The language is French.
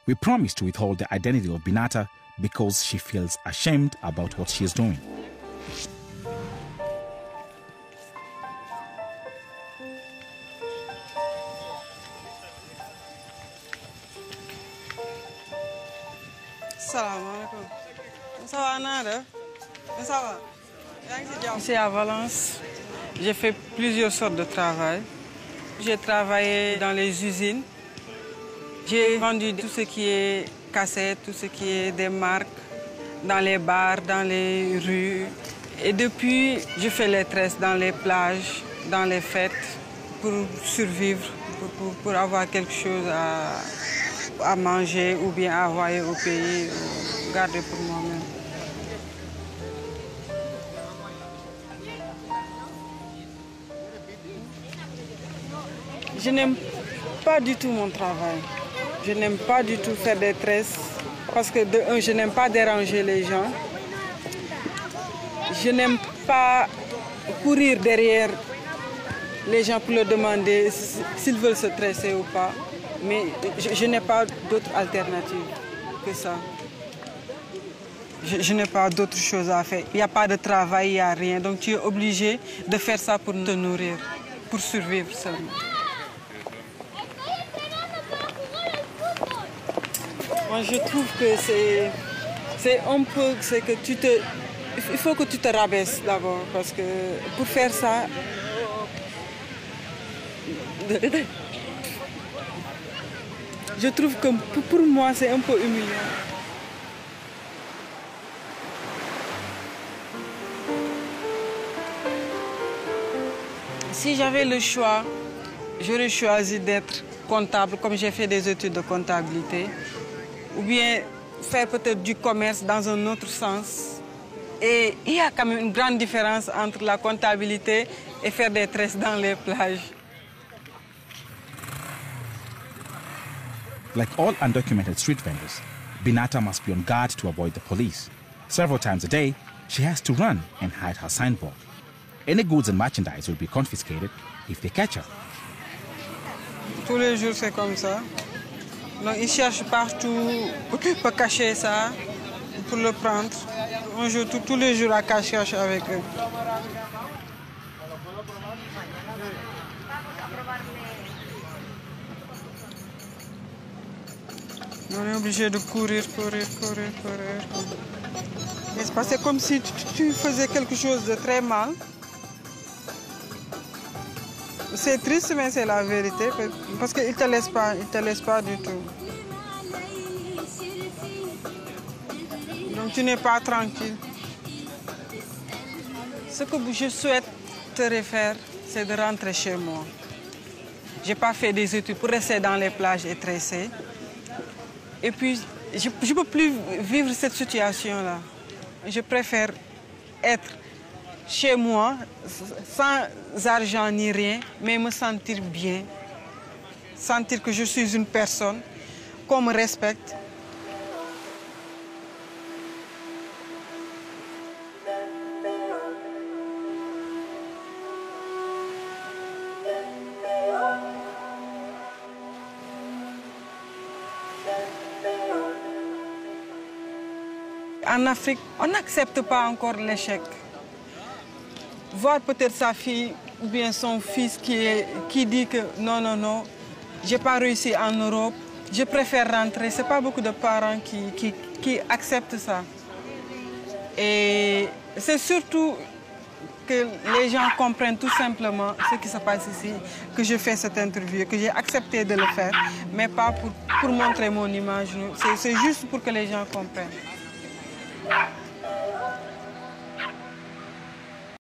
We promise to withhold the identity of Binata because she feels ashamed about what she is doing. Ici à Valence, j'ai fait plusieurs sortes de travail. J'ai travaillé dans les usines. J'ai vendu tout ce qui est cassettes, tout ce qui est des marques, dans les bars, dans les rues. Et depuis, je fais les tresses dans les plages, dans les fêtes, pour survivre, pour avoir quelque chose à manger ou bien à envoyer au pays, ou garder pour moi-même. Je n'aime pas du tout mon travail. Je n'aime pas du tout faire des tresses parce que de un, je n'aime pas déranger les gens. Je n'aime pas courir derrière les gens pour leur demander s'ils veulent se tresser ou pas. Mais je n'ai pas d'autre alternative que ça. Je n'ai pas d'autre chose à faire. Il n'y a pas de travail, il n'y a rien. Donc tu es obligé de faire ça pour te nourrir, pour survivre seulement. Moi, je trouve que c'est un peu... il faut que tu te rabaisses d'abord, parce que pour faire ça... Je trouve que pour moi, c'est un peu humiliant. Si j'avais le choix, j'aurais choisi d'être comptable, comme j'ai fait des études de comptabilité, ou bien faire peut-être du commerce dans un autre sens. Et il y a quand même une grande différence entre la comptabilité et faire des tresses dans les plages. Like all undocumented street vendors, Binata must be on guard to avoid the police. Several times a day, she has to run and hide her signboard. Any goods and merchandise will be confiscated if they catch her. Tous les jours, c'est comme ça. Donc, ils cherchent partout pour cacher ça, pour le prendre. On joue tous les jours à cache-cache avec eux. On est obligé de courir. C'est comme si tu faisais quelque chose de très mal. C'est triste, mais c'est la vérité, parce qu'ils ne te laissent pas du tout. Donc tu n'es pas tranquille. Ce que je souhaiterais faire, c'est de rentrer chez moi. Je n'ai pas fait des études pour rester dans les plages et tresser. Et puis, je ne peux plus vivre cette situation-là. Je préfère être chez moi, sans argent ni rien, mais me sentir bien. Sentir que je suis une personne, qu'on me respecte. En Afrique, on n'accepte pas encore l'échec. Voir peut-être sa fille ou bien son fils qui dit que non, j'ai pas réussi en Europe, je préfère rentrer. C'est pas beaucoup de parents qui acceptent ça. Et c'est surtout que les gens comprennent tout simplement ce qui se passe ici, que je fais cette interview, que j'ai accepté de le faire, mais pas pour montrer mon image. C'est juste pour que les gens comprennent.